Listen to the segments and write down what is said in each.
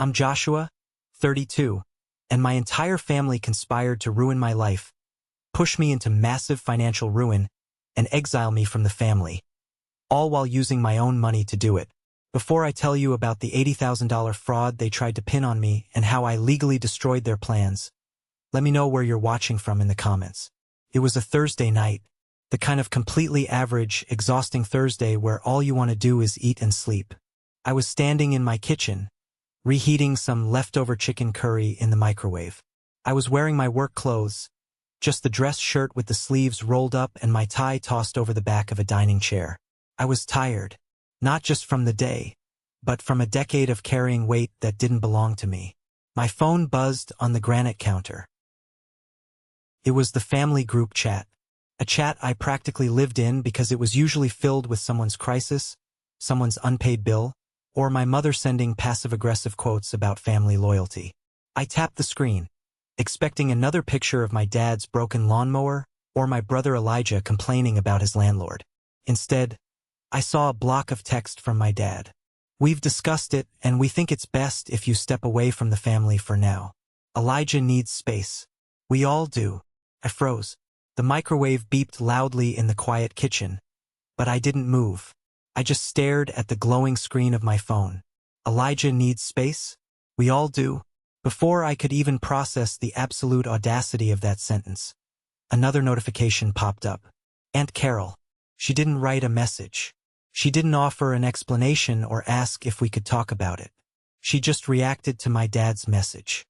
I'm Joshua, 32, and my entire family conspired to ruin my life, push me into massive financial ruin, and exile me from the family, all while using my own money to do it. Before I tell you about the $80,000 fraud they tried to pin on me and how I legally destroyed their plans, let me know where you're watching from in the comments. It was a Thursday night, the kind of completely average, exhausting Thursday where all you want to do is eat and sleep. I was standing in my kitchen, reheating some leftover chicken curry in the microwave. I was wearing my work clothes, just the dress shirt with the sleeves rolled up and my tie tossed over the back of a dining chair. I was tired, not just from the day, but from a decade of carrying weight that didn't belong to me. My phone buzzed on the granite counter. It was the family group chat, a chat I practically lived in because it was usually filled with someone's crisis, someone's unpaid bill, or my mother sending passive-aggressive quotes about family loyalty. I tapped the screen, expecting another picture of my dad's broken lawnmower or my brother Elijah complaining about his landlord. Instead, I saw a block of text from my dad. "We've discussed it, and we think it's best if you step away from the family for now. Elijah needs space. We all do." I froze. The microwave beeped loudly in the quiet kitchen, but I didn't move. I just stared at the glowing screen of my phone. Elijah needs space? We all do. Before I could even process the absolute audacity of that sentence, another notification popped up. Aunt Carol. She didn't write a message. She didn't offer an explanation or ask if we could talk about it. She just reacted to my dad's message.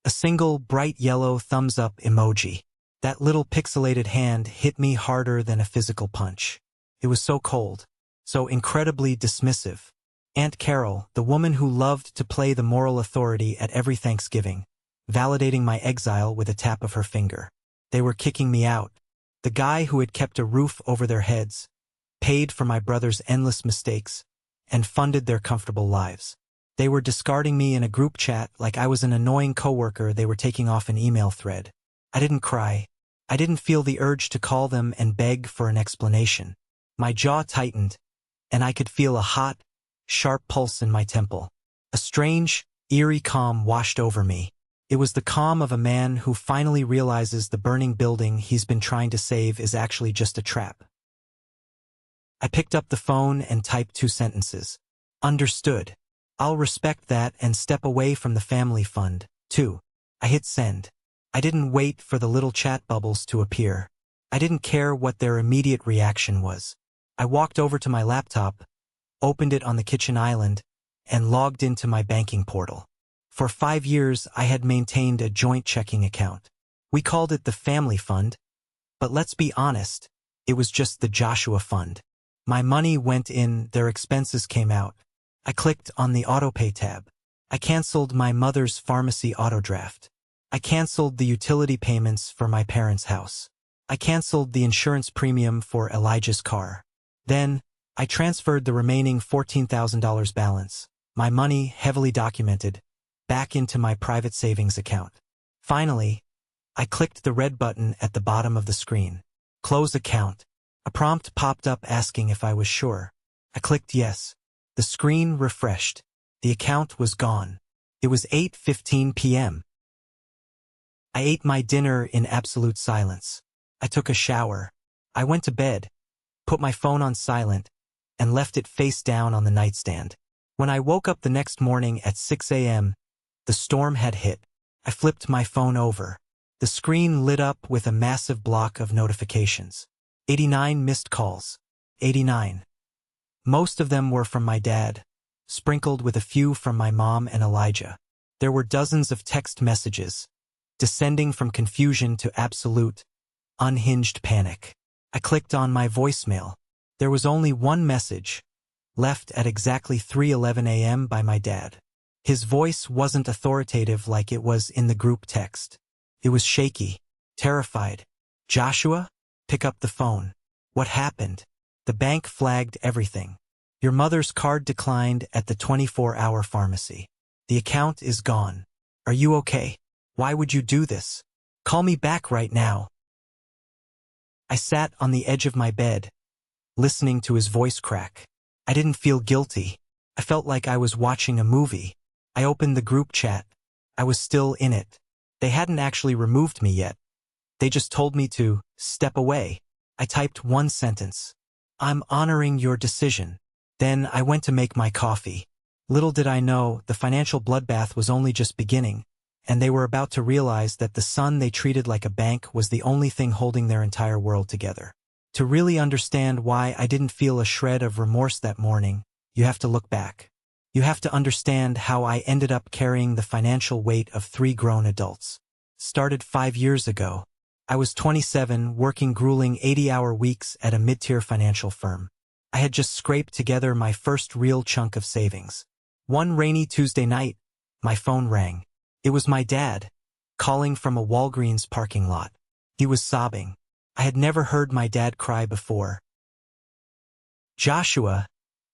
A single bright yellow thumbs up emoji. That little pixelated hand hit me harder than a physical punch. It was so cold, so incredibly dismissive. Aunt Carol, the woman who loved to play the moral authority at every Thanksgiving, validating my exile with a tap of her finger. They were kicking me out. The guy who had kept a roof over their heads, paid for my brother's endless mistakes, and funded their comfortable lives. They were discarding me in a group chat like I was an annoying coworker they were taking off an email thread. I didn't cry. I didn't feel the urge to call them and beg for an explanation. My jaw tightened, and I could feel a hot, sharp pulse in my temple. A strange, eerie calm washed over me. It was the calm of a man who finally realizes the burning building he's been trying to save is actually just a trap. I picked up the phone and typed 2 sentences. Understood. I'll respect that and step away from the family fund, too. I hit send. I didn't wait for the little chat bubbles to appear. I didn't care what their immediate reaction was. I walked over to my laptop, opened it on the kitchen island, and logged into my banking portal. For 5 years, I had maintained a joint checking account. We called it the family fund, but let's be honest, it was just the Joshua fund. My money went in, their expenses came out. I clicked on the autopay tab. I canceled my mother's pharmacy autodraft. I canceled the utility payments for my parents' house. I canceled the insurance premium for Elijah's car. Then, I transferred the remaining $14,000 balance, my money heavily documented, back into my private savings account. Finally, I clicked the red button at the bottom of the screen. Close account. A prompt popped up asking if I was sure. I clicked yes. The screen refreshed. The account was gone. It was 8:15 p.m. I ate my dinner in absolute silence. I took a shower. I went to bed, put my phone on silent, and left it face down on the nightstand. When I woke up the next morning at 6 a.m., the storm had hit. I flipped my phone over. The screen lit up with a massive block of notifications. 89 missed calls. 89. Most of them were from my dad, sprinkled with a few from my mom and Elijah. There were dozens of text messages, descending from confusion to absolute, unhinged panic. I clicked on my voicemail. There was only one message, left at exactly 3:11 a.m. by my dad. His voice wasn't authoritative like it was in the group text. It was shaky, terrified. "Joshua? Pick up the phone. What happened?" The bank flagged everything. "Your mother's card declined at the 24-hour pharmacy. The account is gone. Are you okay? Why would you do this? Call me back right now." I sat on the edge of my bed, listening to his voice crack. I didn't feel guilty. I felt like I was watching a movie. I opened the group chat. I was still in it. They hadn't actually removed me yet. They just told me to step away. I typed one sentence. I'm honoring your decision. Then I went to make my coffee. Little did I know, the financial bloodbath was only just beginning, and they were about to realize that the son they treated like a bank was the only thing holding their entire world together. To really understand why I didn't feel a shred of remorse that morning, you have to look back. You have to understand how I ended up carrying the financial weight of 3 grown adults. Started 5 years ago. I was 27, working grueling 80-hour weeks at a mid-tier financial firm. I had just scraped together my first real chunk of savings. One rainy Tuesday night, my phone rang. It was my dad, calling from a Walgreens parking lot. He was sobbing. I had never heard my dad cry before. "Joshua,"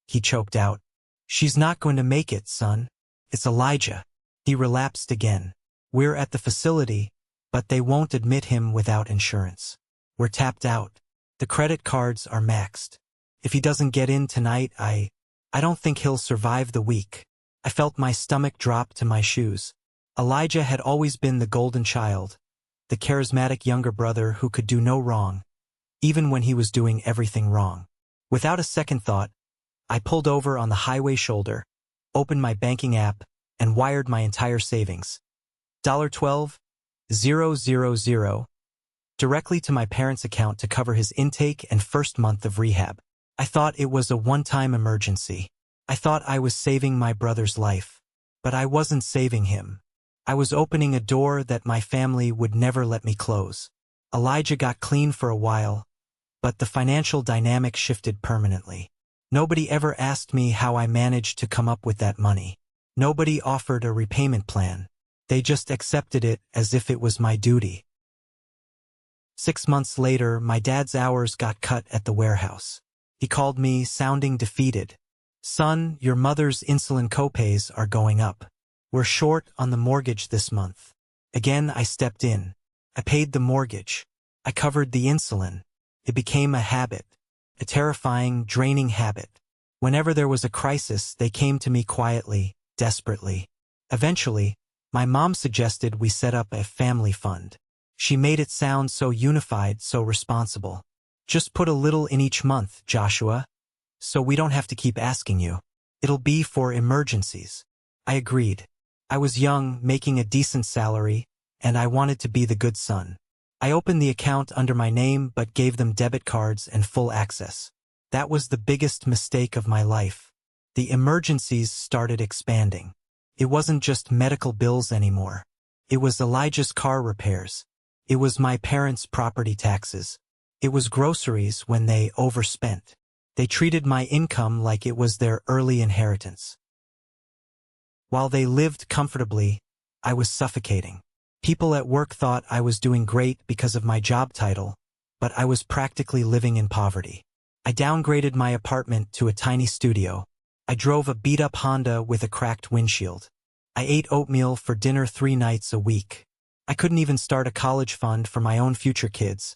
he choked out. "She's not going to make it, son. It's Elijah." He relapsed again. "We're at the facility, but they won't admit him without insurance. We're tapped out. The credit cards are maxed. If he doesn't get in tonight, I don't think he'll survive the week." I felt my stomach drop to my shoes. Elijah had always been the golden child, the charismatic younger brother who could do no wrong, even when he was doing everything wrong. Without a second thought, I pulled over on the highway shoulder, opened my banking app, and wired my entire savings. $12,000 directly to my parents' account to cover his intake and first month of rehab. I thought it was a one-time emergency. I thought I was saving my brother's life. But I wasn't saving him. I was opening a door that my family would never let me close. Elijah got clean for a while, but the financial dynamic shifted permanently. Nobody ever asked me how I managed to come up with that money. Nobody offered a repayment plan. They just accepted it as if it was my duty. 6 months later, my dad's hours got cut at the warehouse. He called me, sounding defeated. "Son, your mother's insulin copays are going up. We're short on the mortgage this month." Again, I stepped in. I paid the mortgage. I covered the insulin. It became a habit, a terrifying, draining habit. Whenever there was a crisis, they came to me quietly, desperately. Eventually, my mom suggested we set up a family fund. She made it sound so unified, so responsible. "Just put a little in each month, Joshua, so we don't have to keep asking you. It'll be for emergencies." I agreed. I was young, making a decent salary, and I wanted to be the good son. I opened the account under my name but gave them debit cards and full access. That was the biggest mistake of my life. The emergencies started expanding. It wasn't just medical bills anymore. It was Elijah's car repairs. It was my parents' property taxes. It was groceries when they overspent. They treated my income like it was their early inheritance. While they lived comfortably, I was suffocating. People at work thought I was doing great because of my job title, but I was practically living in poverty. I downgraded my apartment to a tiny studio. I drove a beat-up Honda with a cracked windshield. I ate oatmeal for dinner 3 nights a week. I couldn't even start a college fund for my own future kids,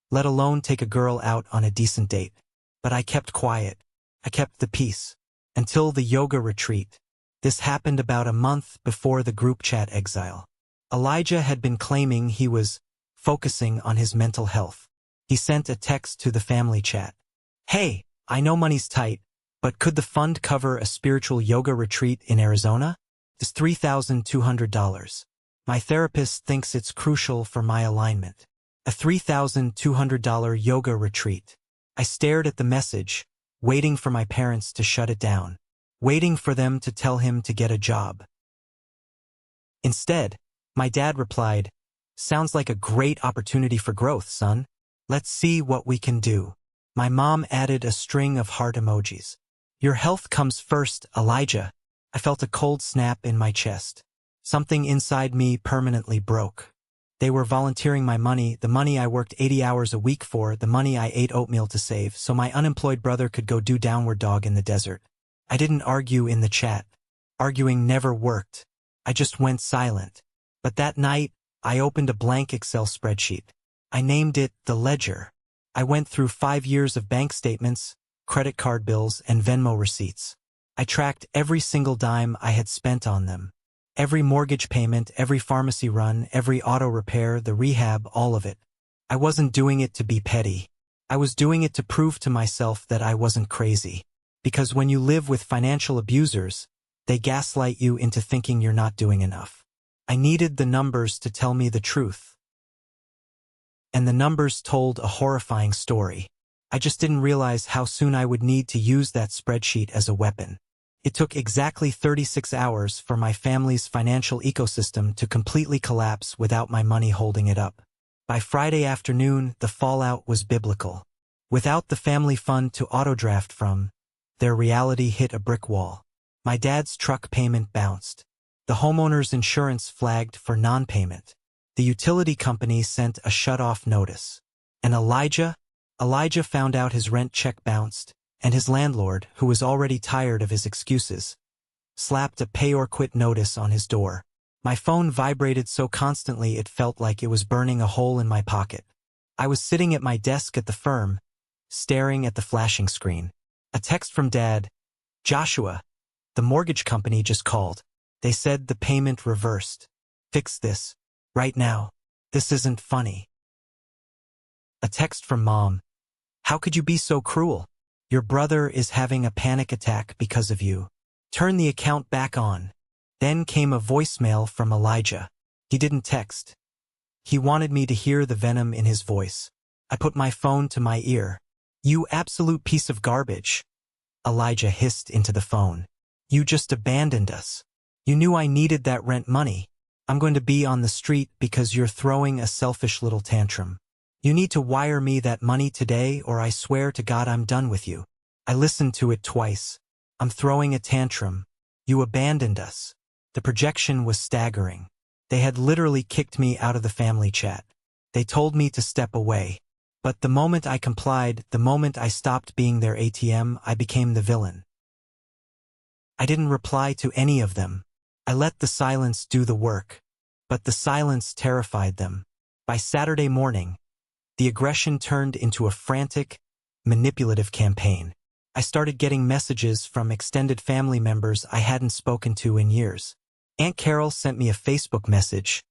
let alone take a girl out on a decent date. But I kept quiet. I kept the peace. Until the yoga retreat. This happened about a month before the group chat exile. Elijah had been claiming he was focusing on his mental health. He sent a text to the family chat. "Hey, I know money's tight, but could the fund cover a spiritual yoga retreat in Arizona? It's $3,200. My therapist thinks it's crucial for my alignment." A $3,200 yoga retreat. I stared at the message, waiting for my parents to shut it down, waiting for them to tell him to get a job. Instead, my dad replied, "Sounds like a great opportunity for growth, son. Let's see what we can do." My mom added a string of heart emojis. "Your health comes first, Elijah." I felt a cold snap in my chest. Something inside me permanently broke. They were volunteering my money, the money I worked 80 hours a week for, the money I ate oatmeal to save, so my unemployed brother could go do downward dog in the desert. I didn't argue in the chat. Arguing never worked. I just went silent. But that night, I opened a blank Excel spreadsheet. I named it the ledger. I went through 5 years of bank statements, credit card bills, and Venmo receipts. I tracked every single dime I had spent on them. Every mortgage payment, every pharmacy run, every auto repair, the rehab, all of it. I wasn't doing it to be petty. I was doing it to prove to myself that I wasn't crazy. Because when you live with financial abusers, they gaslight you into thinking you're not doing enough. I needed the numbers to tell me the truth. And the numbers told a horrifying story. I just didn't realize how soon I would need to use that spreadsheet as a weapon. It took exactly 36 hours for my family's financial ecosystem to completely collapse without my money holding it up. By Friday afternoon, the fallout was biblical. Without the family fund to autodraft from, their reality hit a brick wall. My dad's truck payment bounced. The homeowner's insurance flagged for non-payment. The utility company sent a shut-off notice. And Elijah found out his rent check bounced, and his landlord, who was already tired of his excuses, slapped a pay-or-quit notice on his door. My phone vibrated so constantly it felt like it was burning a hole in my pocket. I was sitting at my desk at the firm, staring at the flashing screen. A text from Dad. Joshua, the mortgage company just called. They said the payment reversed. Fix this. Right now. This isn't funny. A text from Mom. How could you be so cruel? Your brother is having a panic attack because of you. Turn the account back on. Then came a voicemail from Elijah. He didn't text. He wanted me to hear the venom in his voice. I put my phone to my ear. You absolute piece of garbage. Elijah hissed into the phone. You just abandoned us. You knew I needed that rent money. I'm going to be on the street because you're throwing a selfish little tantrum. You need to wire me that money today or I swear to God I'm done with you. I listened to it twice. I'm throwing a tantrum. You abandoned us. The projection was staggering. They had literally kicked me out of the family chat. They told me to step away. But the moment I complied, the moment I stopped being their ATM, I became the villain. I didn't reply to any of them. I let the silence do the work. But the silence terrified them. By Saturday morning, the aggression turned into a frantic, manipulative campaign. I started getting messages from extended family members I hadn't spoken to in years. Aunt Carol sent me a Facebook message.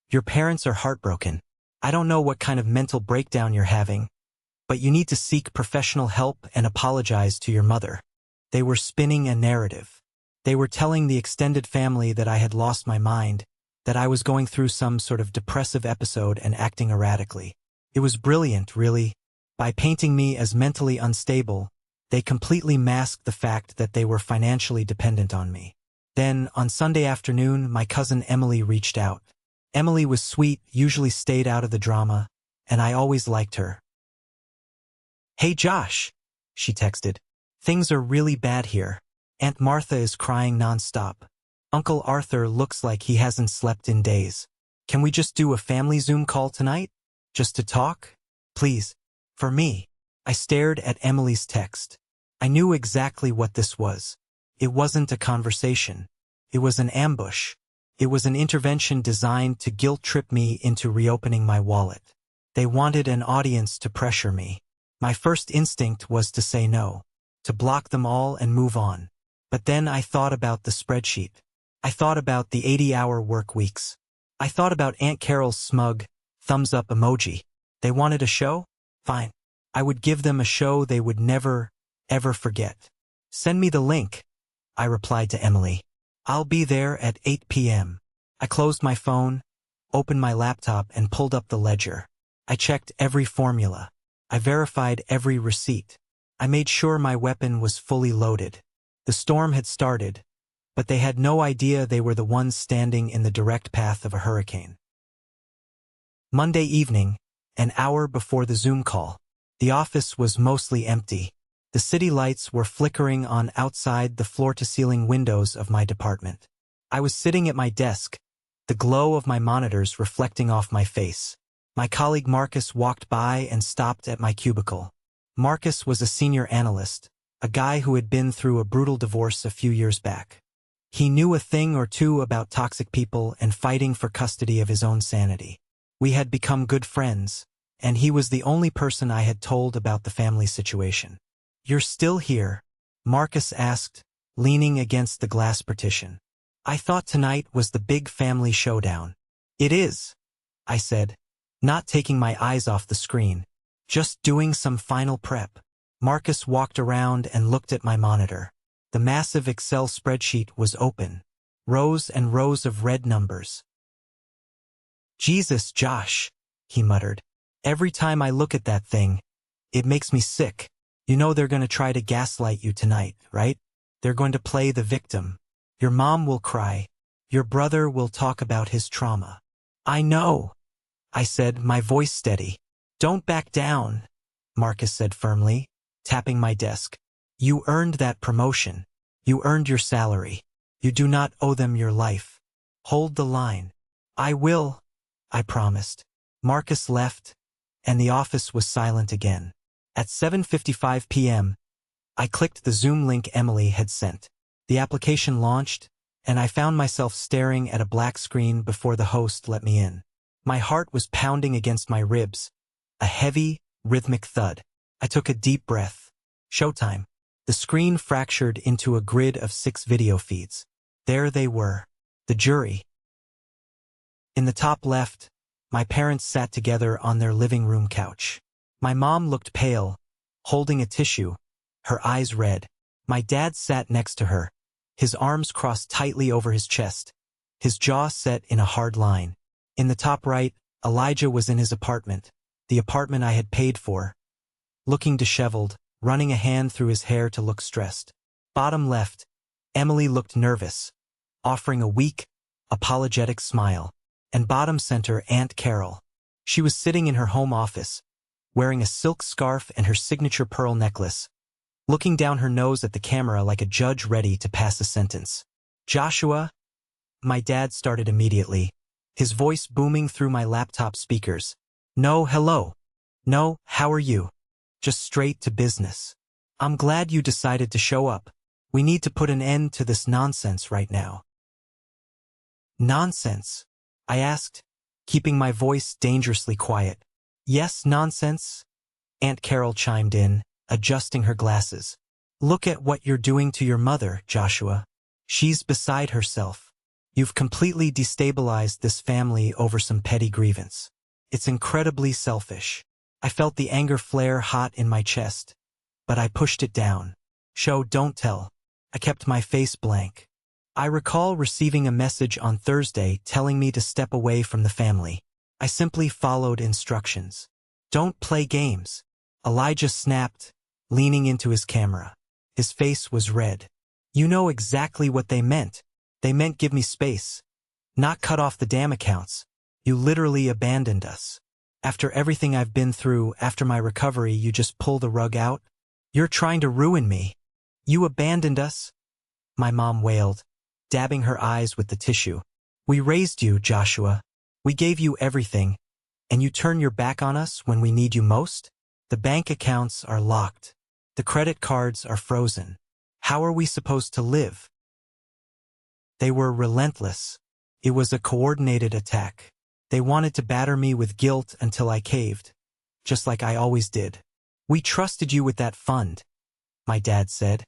Your parents are heartbroken. I don't know what kind of mental breakdown you're having, but you need to seek professional help and apologize to your mother. They were spinning a narrative. They were telling the extended family that I had lost my mind, that I was going through some sort of depressive episode and acting erratically. It was brilliant, really. By painting me as mentally unstable, they completely masked the fact that they were financially dependent on me. Then, on Sunday afternoon, my cousin Emily reached out. Emily was sweet, usually stayed out of the drama, and I always liked her. Hey Josh, she texted. Things are really bad here. Aunt Martha is crying nonstop. Uncle Arthur looks like he hasn't slept in days. Can we just do a family Zoom call tonight? Just to talk? Please. For me. I stared at Emily's text. I knew exactly what this was. It wasn't a conversation. It was an ambush. It was an intervention designed to guilt-trip me into reopening my wallet. They wanted an audience to pressure me. My first instinct was to say no, to block them all and move on. But then I thought about the spreadsheet. I thought about the 80-hour work weeks. I thought about Aunt Carol's smug, thumbs-up emoji. They wanted a show? Fine. I would give them a show they would never, ever forget. Send me the link, I replied to Emily. I'll be there at 8 p.m. I closed my phone, opened my laptop, and pulled up the ledger. I checked every formula. I verified every receipt. I made sure my weapon was fully loaded. The storm had started, but they had no idea they were the ones standing in the direct path of a hurricane. Monday evening, an hour before the Zoom call, the office was mostly empty. The city lights were flickering on outside the floor-to-ceiling windows of my department. I was sitting at my desk, the glow of my monitors reflecting off my face. My colleague Marcus walked by and stopped at my cubicle. Marcus was a senior analyst, a guy who had been through a brutal divorce a few years back. He knew a thing or two about toxic people and fighting for custody of his own sanity. We had become good friends, and he was the only person I had told about the family situation. You're still here? Marcus asked, leaning against the glass partition. I thought tonight was the big family showdown. It is, I said, not taking my eyes off the screen. Just doing some final prep. Marcus walked around and looked at my monitor. The massive Excel spreadsheet was open. Rows and rows of red numbers. Jesus, Josh, he muttered. Every time I look at that thing, it makes me sick. You know they're going to try to gaslight you tonight, right? They're going to play the victim. Your mom will cry. Your brother will talk about his trauma. I know, I said, my voice steady. Don't back down, Marcus said firmly, tapping my desk. You earned that promotion. You earned your salary. You do not owe them your life. Hold the line. I will, I promised. Marcus left, and the office was silent again. At 7:55 p.m., I clicked the Zoom link Emily had sent. The application launched, and I found myself staring at a black screen before the host let me in. My heart was pounding against my ribs, a heavy, rhythmic thud. I took a deep breath. Showtime. The screen fractured into a grid of 6 video feeds. There they were, the jury. In the top left, my parents sat together on their living room couch. My mom looked pale, holding a tissue, her eyes red. My dad sat next to her, his arms crossed tightly over his chest, his jaw set in a hard line. In the top right, Elijah was in his apartment, the apartment I had paid for, looking disheveled, running a hand through his hair to look stressed. Bottom left, Emily looked nervous, offering a weak, apologetic smile. And bottom center, Aunt Carol. She was sitting in her home office, wearing a silk scarf and her signature pearl necklace, looking down her nose at the camera like a judge ready to pass a sentence. Joshua, my dad started immediately, his voice booming through my laptop speakers. No, hello. No, how are you? Just straight to business. I'm glad you decided to show up. We need to put an end to this nonsense right now. Nonsense? I asked, keeping my voice dangerously quiet. Yes, nonsense, Aunt Carol chimed in, adjusting her glasses. Look at what you're doing to your mother, Joshua. She's beside herself. You've completely destabilized this family over some petty grievance. It's incredibly selfish. I felt the anger flare hot in my chest, but I pushed it down. Show, don't tell. I kept my face blank. I recall receiving a message on Thursday telling me to step away from the family. I simply followed instructions. Don't play games. Elijah snapped, leaning into his camera. His face was red. You know exactly what they meant. They meant give me space, not cut off the damn accounts. You literally abandoned us. After everything I've been through, after my recovery, you just pull the rug out? You're trying to ruin me. You abandoned us? My mom wailed, dabbing her eyes with the tissue. We raised you, Joshua. We gave you everything, and you turn your back on us when we need you most? The bank accounts are locked. The credit cards are frozen. How are we supposed to live? They were relentless. It was a coordinated attack. They wanted to batter me with guilt until I caved, just like I always did. We trusted you with that fund, my dad said,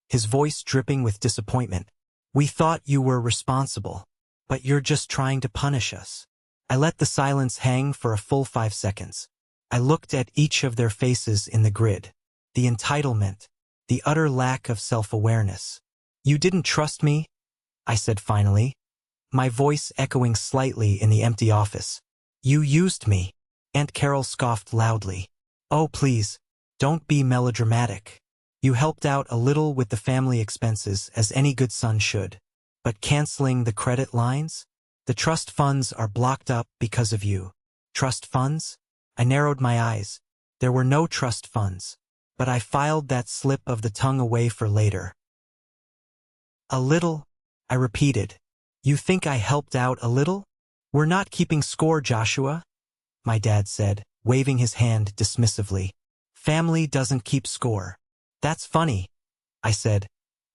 his voice dripping with disappointment. We thought you were responsible, but you're just trying to punish us. I let the silence hang for a full 5 seconds. I looked at each of their faces in the grid. The entitlement, the utter lack of self-awareness. You didn't trust me? I said finally, my voice echoing slightly in the empty office. You used me. Aunt Carol scoffed loudly. Oh, please, don't be melodramatic. You helped out a little with the family expenses, as any good son should. But canceling the credit lines? The trust funds are blocked up because of you. Trust funds? I narrowed my eyes. There were no trust funds. But I filed that slip of the tongue away for later. A little? I repeated. You think I helped out a little? We're not keeping score, Joshua, my dad said, waving his hand dismissively. Family doesn't keep score. That's funny, I said,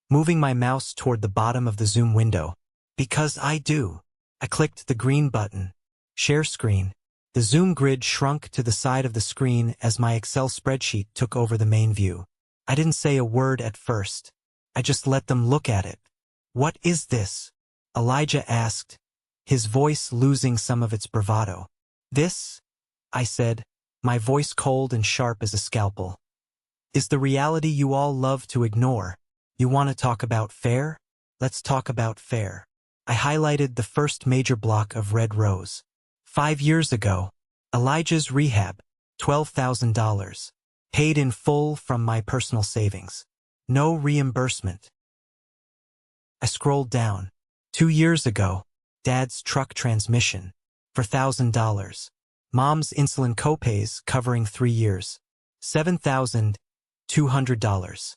moving my mouse toward the bottom of the Zoom window. Because I do. I clicked the green button. Share screen. The Zoom grid shrunk to the side of the screen as my Excel spreadsheet took over the main view. I didn't say a word at first. I just let them look at it. "What is this?" Elijah asked, his voice losing some of its bravado. "This," I said, my voice cold and sharp as a scalpel, "is the reality you all love to ignore. You want to talk about fair? Let's talk about fair." I highlighted the first major block of red rows. 5 years ago, Elijah's rehab, $12,000. Paid in full from my personal savings. No reimbursement. I scrolled down. 2 years ago, Dad's truck transmission, for $1,000. Mom's insulin copays covering 3 years, $7,200.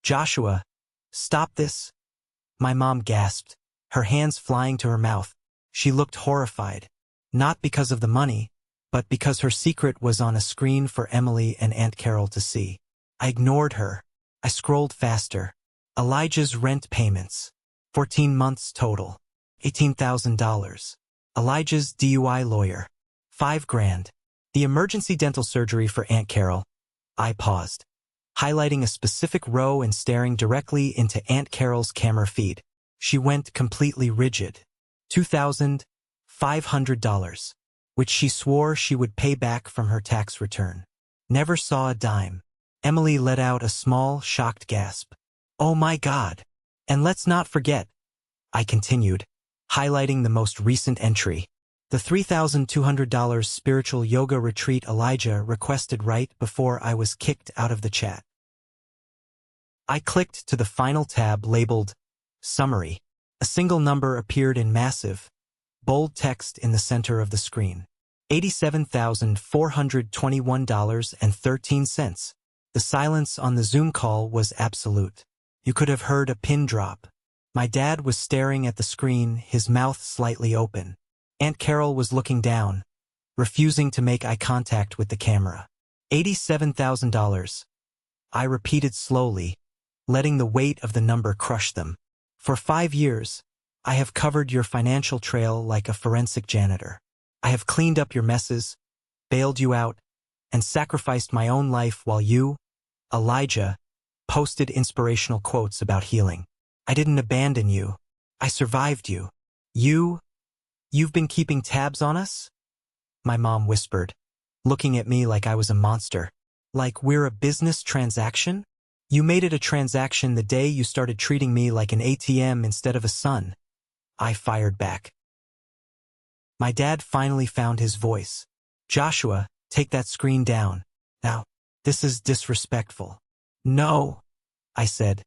"Joshua, stop this." My mom gasped, her hands flying to her mouth. She looked horrified, not because of the money, but because her secret was on a screen for Emily and Aunt Carol to see. I ignored her. I scrolled faster. Elijah's rent payments, 14 months total, $18,000. Elijah's DUI lawyer, $5,000. The emergency dental surgery for Aunt Carol. I paused, highlighting a specific row and staring directly into Aunt Carol's camera feed. She went completely rigid. $2,500, which she swore she would pay back from her tax return. Never saw a dime. Emily let out a small, shocked gasp. "Oh my God. And let's not forget," I continued, highlighting the most recent entry, "the $3,200 spiritual yoga retreat Elijah requested right before I was kicked out of the chat." I clicked to the final tab labeled Summary. A single number appeared in massive, bold text in the center of the screen. $87,421.13. The silence on the Zoom call was absolute. You could have heard a pin drop. My dad was staring at the screen, his mouth slightly open. Aunt Carol was looking down, refusing to make eye contact with the camera. $87,000. I repeated slowly, letting the weight of the number crush them. "For 5 years, I have covered your financial trail like a forensic janitor. I have cleaned up your messes, bailed you out, and sacrificed my own life while you, Elijah, posted inspirational quotes about healing. I didn't abandon you. I survived you. You've been keeping tabs on us?" My mom whispered, looking at me like I was a monster. "Like we're a business transaction? You made it a transaction the day you started treating me like an ATM instead of a son." I fired back. My dad finally found his voice. "Joshua, take that screen down. Now, this is disrespectful." "No," I said,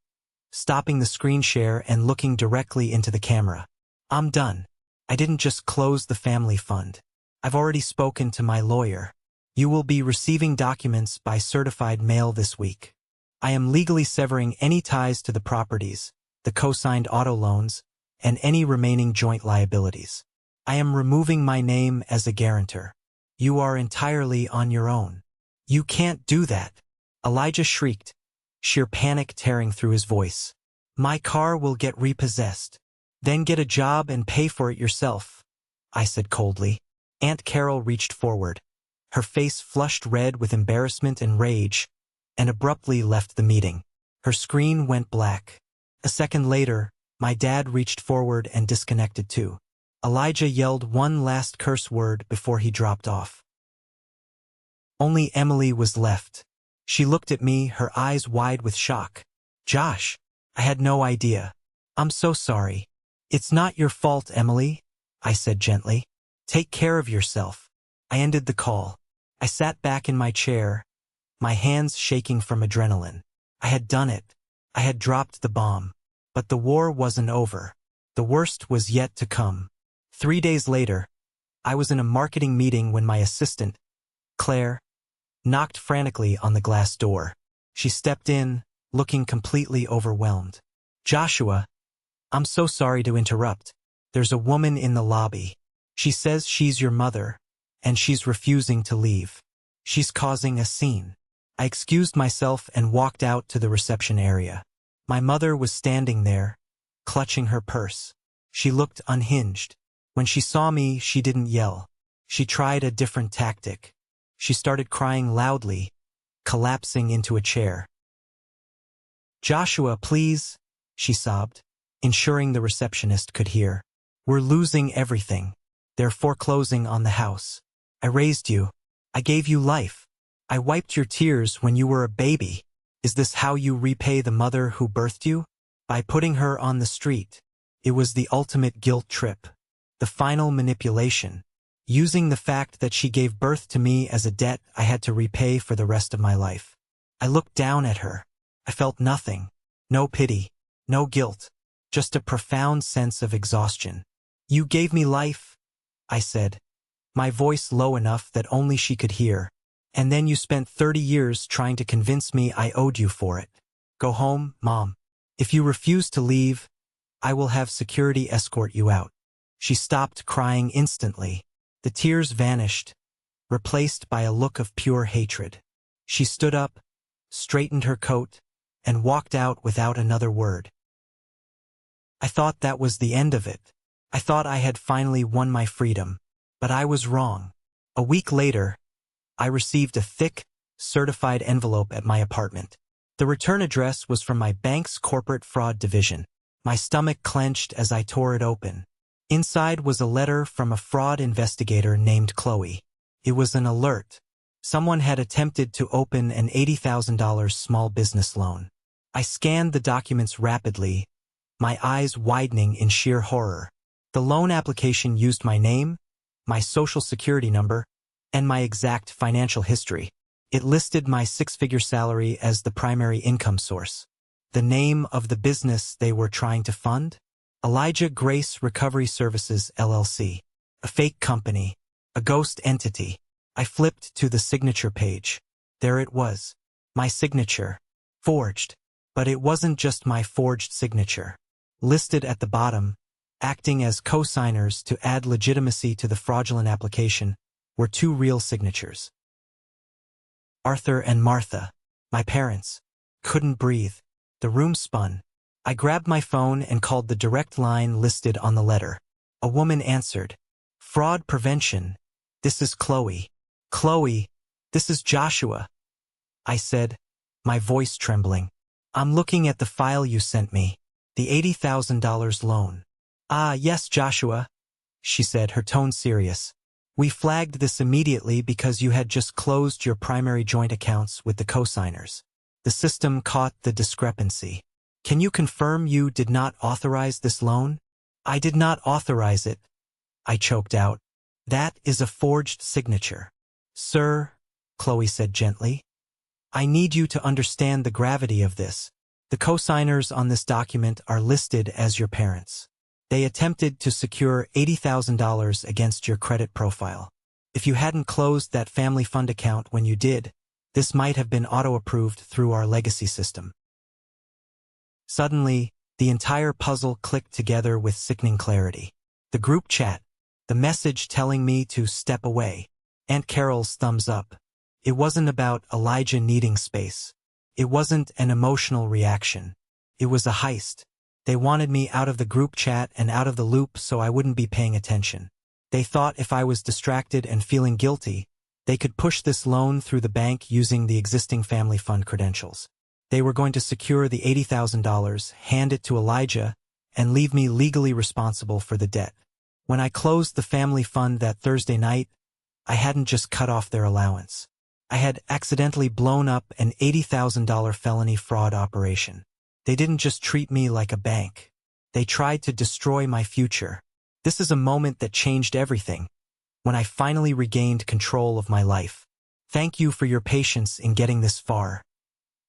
stopping the screen share and looking directly into the camera. "I'm done. I didn't just close the family fund. I've already spoken to my lawyer. You will be receiving documents by certified mail this week. I am legally severing any ties to the properties, the co-signed auto loans, and any remaining joint liabilities. I am removing my name as a guarantor. You are entirely on your own." "You can't do that," Elijah shrieked, sheer panic tearing through his voice. "My car will get repossessed. Then get a job and pay for it yourself," I said coldly. Aunt Carol reached forward, her face flushed red with embarrassment and rage, and abruptly left the meeting. Her screen went black. A second later, my dad reached forward and disconnected too. Elijah yelled one last curse word before he dropped off. Only Emily was left. She looked at me, her eyes wide with shock. "Josh, I had no idea. I'm so sorry." "It's not your fault, Emily," I said gently. "Take care of yourself." I ended the call. I sat back in my chair, my hands shaking from adrenaline. I had done it. I had dropped the bomb. But the war wasn't over. The worst was yet to come. 3 days later, I was in a marketing meeting when my assistant, Claire, knocked frantically on the glass door. She stepped in, looking completely overwhelmed. "Joshua, I'm so sorry to interrupt. There's a woman in the lobby. She says she's your mother, and she's refusing to leave. She's causing a scene." I excused myself and walked out to the reception area. My mother was standing there, clutching her purse. She looked unhinged. When she saw me, she didn't yell. She tried a different tactic. She started crying loudly, collapsing into a chair. "Joshua, please," she sobbed, ensuring the receptionist could hear. We're losing everything. They're foreclosing on the house. I raised you. I gave you life. I wiped your tears when you were a baby. Is this how you repay the mother who birthed you? By putting her on the street. It was the ultimate guilt trip. The final manipulation. Using the fact that she gave birth to me as a debt I had to repay for the rest of my life. I looked down at her. I felt nothing. No pity. No guilt. Just a profound sense of exhaustion. You gave me life, I said, my voice low enough that only she could hear. And then you spent 30 years trying to convince me I owed you for it. Go home, Mom. If you refuse to leave, I will have security escort you out. She stopped crying instantly. The tears vanished, replaced by a look of pure hatred. She stood up, straightened her coat, and walked out without another word. I thought that was the end of it. I thought I had finally won my freedom, but I was wrong. A week later, I received a thick, certified envelope at my apartment. The return address was from my bank's corporate fraud division. My stomach clenched as I tore it open. Inside was a letter from a fraud investigator named Chloe. It was an alert. Someone had attempted to open an $80,000 small business loan. I scanned the documents rapidly, my eyes widening in sheer horror. The loan application used my name, my social security number, and my exact financial history. It listed my six-figure salary as the primary income source. The name of the business they were trying to fund? Elijah Grace Recovery Services, LLC. A fake company. A ghost entity. I flipped to the signature page. There it was. My signature. Forged. But it wasn't just my forged signature. Listed at the bottom, acting as co-signers to add legitimacy to the fraudulent application, were two real signatures. Arthur and Martha, my parents, couldn't breathe. The room spun. I grabbed my phone and called the direct line listed on the letter. A woman answered. Fraud prevention. This is Chloe. Chloe, this is Joshua. I said, my voice trembling. I'm looking at the file you sent me. The $80,000 loan. Ah, yes, Joshua, she said, her tone serious. We flagged this immediately because you had just closed your primary joint accounts with the co-signers. The system caught the discrepancy. Can you confirm you did not authorize this loan? I did not authorize it, I choked out. That is a forged signature. Sir, Chloe said gently, I need you to understand the gravity of this. The co-signers on this document are listed as your parents. They attempted to secure $80,000 against your credit profile. If you hadn't closed that family fund account when you did, this might have been auto-approved through our legacy system. Suddenly, the entire puzzle clicked together with sickening clarity. The group chat, the message telling me to step away, Aunt Carol's thumbs up. It wasn't about Elijah needing space. It wasn't an emotional reaction. It was a heist. They wanted me out of the group chat and out of the loop so I wouldn't be paying attention. They thought if I was distracted and feeling guilty, they could push this loan through the bank using the existing family fund credentials. They were going to secure the $80,000, hand it to Elijah, and leave me legally responsible for the debt. When I closed the family fund that Thursday night, I hadn't just cut off their allowance. I had accidentally blown up an $80,000 felony fraud operation. They didn't just treat me like a bank. They tried to destroy my future. This is a moment that changed everything, when I finally regained control of my life. Thank you for your patience in getting this far.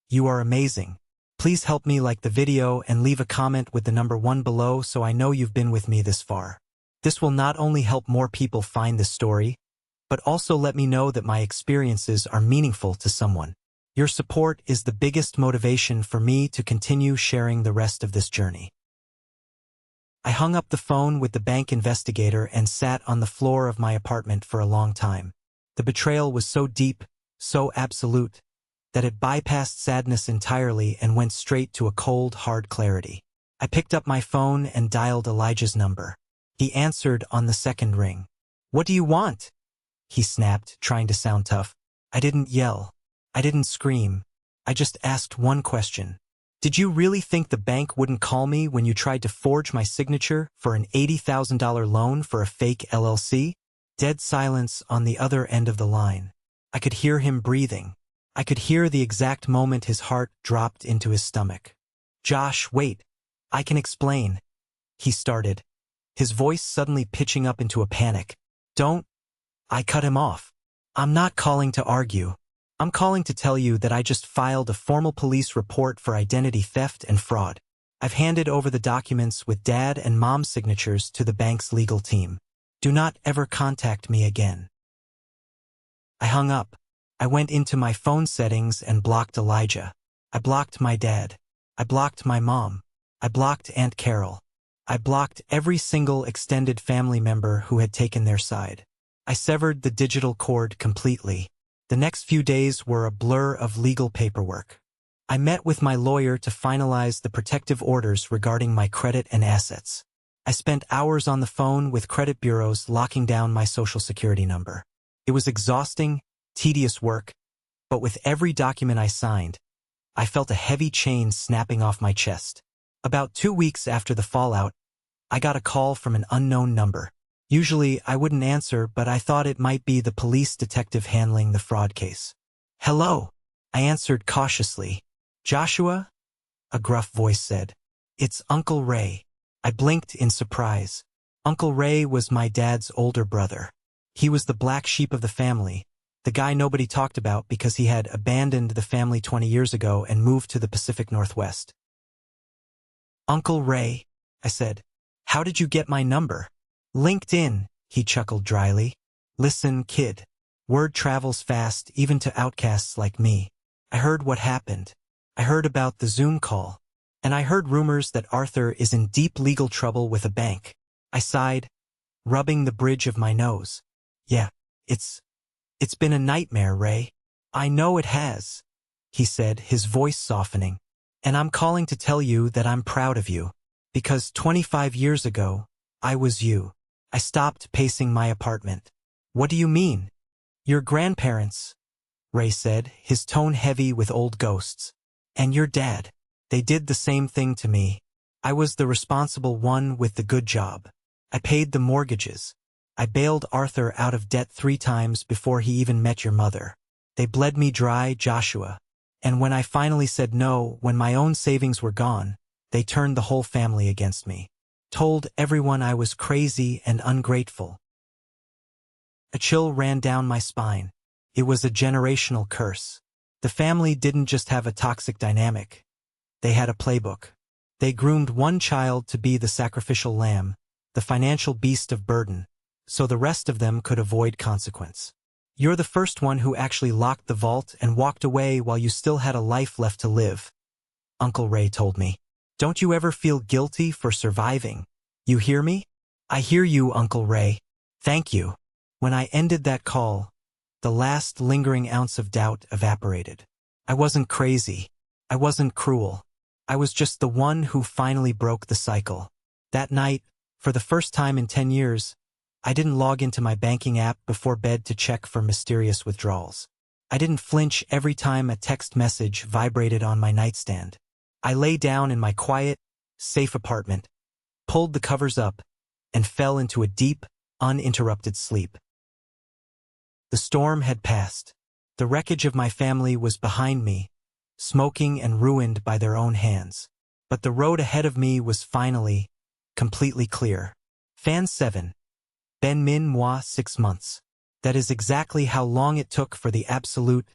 You are amazing. Please help me like the video and leave a comment with the number 1 below so I know you've been with me this far. This will not only help more people find this story, but also let me know that my experiences are meaningful to someone. Your support is the biggest motivation for me to continue sharing the rest of this journey. I hung up the phone with the bank investigator and sat on the floor of my apartment for a long time. The betrayal was so deep, so absolute, that it bypassed sadness entirely and went straight to a cold, hard clarity. I picked up my phone and dialed Elijah's number. He answered on the second ring. "What do you want?" he snapped, trying to sound tough. I didn't yell. I didn't scream. I just asked one question. Did you really think the bank wouldn't call me when you tried to forge my signature for an $80,000 loan for a fake LLC? Dead silence on the other end of the line. I could hear him breathing. I could hear the exact moment his heart dropped into his stomach. Josh, wait. I can explain. He started, his voice suddenly pitching up into a panic. Don't. I cut him off. I'm not calling to argue. I'm calling to tell you that I just filed a formal police report for identity theft and fraud. I've handed over the documents with Dad and Mom's signatures to the bank's legal team. Do not ever contact me again. I hung up. I went into my phone settings and blocked Elijah. I blocked my dad. I blocked my mom. I blocked Aunt Carol. I blocked every single extended family member who had taken their side. I severed the digital cord completely. The next few days were a blur of legal paperwork. I met with my lawyer to finalize the protective orders regarding my credit and assets. I spent hours on the phone with credit bureaus locking down my social security number. It was exhausting, tedious work, but with every document I signed, I felt a heavy chain snapping off my chest. About 2 weeks after the fallout, I got a call from an unknown number. Usually, I wouldn't answer, but I thought it might be the police detective handling the fraud case. Hello, I answered cautiously. Joshua? A gruff voice said. It's Uncle Ray. I blinked in surprise. Uncle Ray was my dad's older brother. He was the black sheep of the family, the guy nobody talked about because he had abandoned the family 20 years ago and moved to the Pacific Northwest. Uncle Ray, I said, how did you get my number? LinkedIn, he chuckled dryly. Listen, kid. Word travels fast even to outcasts like me. I heard what happened. I heard about the Zoom call. And I heard rumors that Arthur is in deep legal trouble with a bank. I sighed, rubbing the bridge of my nose. Yeah, it's been a nightmare, Ray. I know it has, he said, his voice softening. And I'm calling to tell you that I'm proud of you. Because 25 years ago, I was you. I stopped pacing my apartment. What do you mean? Your grandparents, Ray said, his tone heavy with old ghosts. And your dad. They did the same thing to me. I was the responsible one with the good job. I paid the mortgages. I bailed Arthur out of debt 3 times before he even met your mother. They bled me dry, Joshua. And when I finally said no, when my own savings were gone, they turned the whole family against me. Told everyone I was crazy and ungrateful. A chill ran down my spine. It was a generational curse. The family didn't just have a toxic dynamic. They had a playbook. They groomed one child to be the sacrificial lamb, the financial beast of burden, so the rest of them could avoid consequence. You're the first one who actually locked the vault and walked away while you still had a life left to live, Uncle Ray told me. Don't you ever feel guilty for surviving? You hear me? I hear you, Uncle Ray. Thank you. When I ended that call, the last lingering ounce of doubt evaporated. I wasn't crazy. I wasn't cruel. I was just the one who finally broke the cycle. That night, for the first time in 10 years, I didn't log into my banking app before bed to check for mysterious withdrawals. I didn't flinch every time a text message vibrated on my nightstand. I lay down in my quiet, safe apartment, pulled the covers up, and fell into a deep, uninterrupted sleep. The storm had passed. The wreckage of my family was behind me, smoking and ruined by their own hands. But the road ahead of me was finally, completely clear. Fan 7. Ben min moi 6 months. That is exactly how long it took for the absolute,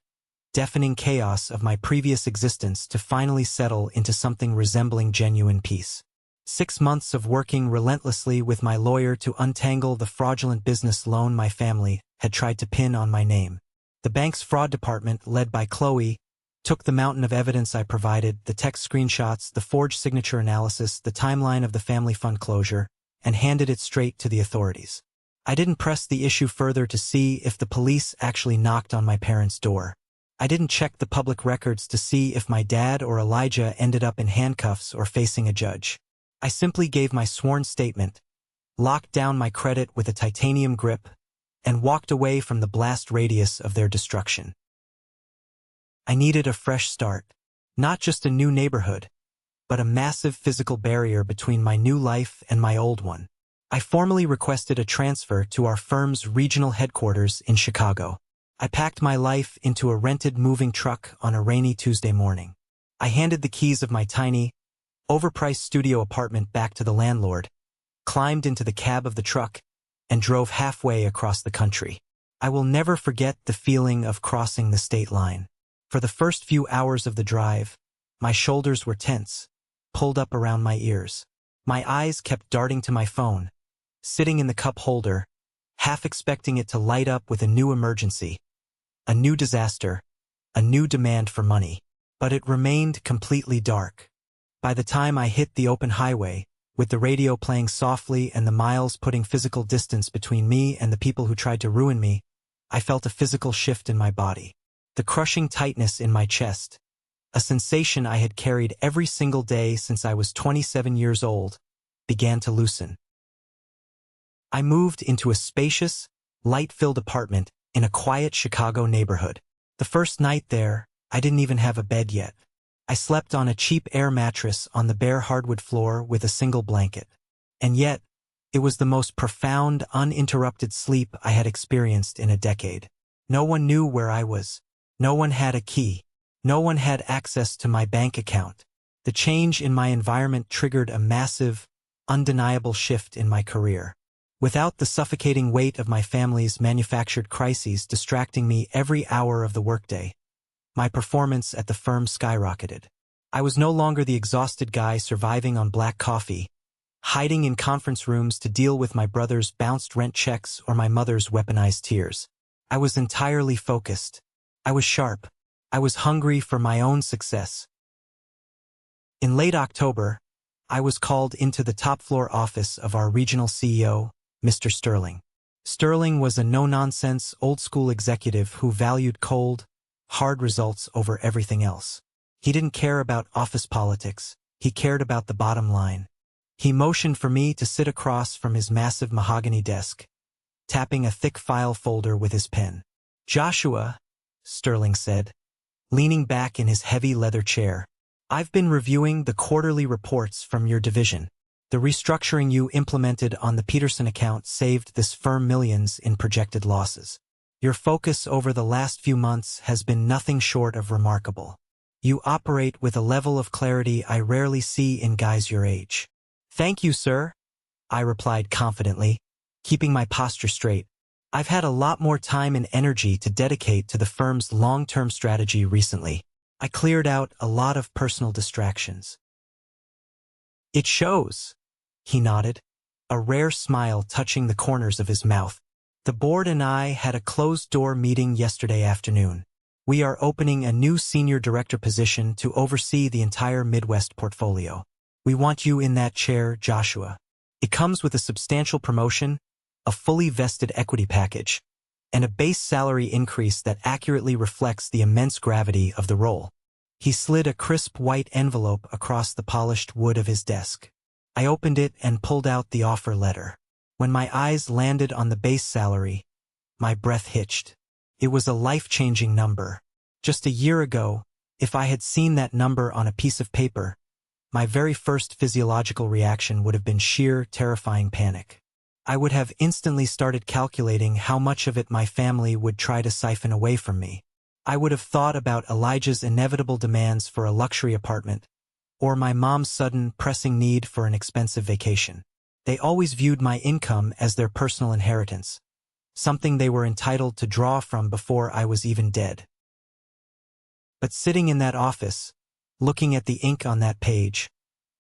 deafening chaos of my previous existence to finally settle into something resembling genuine peace. 6 months of working relentlessly with my lawyer to untangle the fraudulent business loan my family had tried to pin on my name. The bank's fraud department, led by Chloe, took the mountain of evidence I provided, the text screenshots, the forged signature analysis, the timeline of the family fund closure, and handed it straight to the authorities. I didn't press the issue further to see if the police actually knocked on my parents' door. I didn't check the public records to see if my dad or Elijah ended up in handcuffs or facing a judge. I simply gave my sworn statement, locked down my credit with a titanium grip, and walked away from the blast radius of their destruction. I needed a fresh start, not just a new neighborhood, but a massive physical barrier between my new life and my old one. I formally requested a transfer to our firm's regional headquarters in Chicago. I packed my life into a rented moving truck on a rainy Tuesday morning. I handed the keys of my tiny, overpriced studio apartment back to the landlord, climbed into the cab of the truck, and drove halfway across the country. I will never forget the feeling of crossing the state line. For the first few hours of the drive, my shoulders were tense, pulled up around my ears. My eyes kept darting to my phone, sitting in the cup holder, half expecting it to light up with a new emergency, a new disaster, a new demand for money. But it remained completely dark. By the time I hit the open highway, with the radio playing softly and the miles putting physical distance between me and the people who tried to ruin me, I felt a physical shift in my body. The crushing tightness in my chest, a sensation I had carried every single day since I was 27 years old, began to loosen. I moved into a spacious, light-filled apartment in a quiet Chicago neighborhood. The first night there, I didn't even have a bed yet. I slept on a cheap air mattress on the bare hardwood floor with a single blanket. And yet, it was the most profound, uninterrupted sleep I had experienced in a decade. No one knew where I was. No one had a key. No one had access to my bank account. The change in my environment triggered a massive, undeniable shift in my career. Without the suffocating weight of my family's manufactured crises distracting me every hour of the workday, my performance at the firm skyrocketed. I was no longer the exhausted guy surviving on black coffee, hiding in conference rooms to deal with my brother's bounced rent checks or my mother's weaponized tears. I was entirely focused. I was sharp. I was hungry for my own success. In late October, I was called into the top-floor office of our regional CEO, Mr. Sterling. Sterling was a no-nonsense, old-school executive who valued cold, hard results over everything else. He didn't care about office politics. He cared about the bottom line. He motioned for me to sit across from his massive mahogany desk, tapping a thick file folder with his pen. "Joshua," Sterling said, leaning back in his heavy leather chair, "I've been reviewing the quarterly reports from your division. The restructuring you implemented on the Peterson account saved this firm millions in projected losses. Your focus over the last few months has been nothing short of remarkable. You operate with a level of clarity I rarely see in guys your age." "Thank you, sir," I replied confidently, keeping my posture straight. "I've had a lot more time and energy to dedicate to the firm's long-term strategy recently. I cleared out a lot of personal distractions." "It shows," he nodded, a rare smile touching the corners of his mouth. "The board and I had a closed-door meeting yesterday afternoon. We are opening a new senior director position to oversee the entire Midwest portfolio. We want you in that chair, Joshua. It comes with a substantial promotion, a fully vested equity package, and a base salary increase that accurately reflects the immense gravity of the role." He slid a crisp white envelope across the polished wood of his desk. I opened it and pulled out the offer letter. When my eyes landed on the base salary, my breath hitched. It was a life-changing number. Just a year ago, if I had seen that number on a piece of paper, my very first physiological reaction would have been sheer, terrifying panic. I would have instantly started calculating how much of it my family would try to siphon away from me. I would have thought about Elijah's inevitable demands for a luxury apartment, or my mom's sudden, pressing need for an expensive vacation. They always viewed my income as their personal inheritance, something they were entitled to draw from before I was even dead. But sitting in that office, looking at the ink on that page,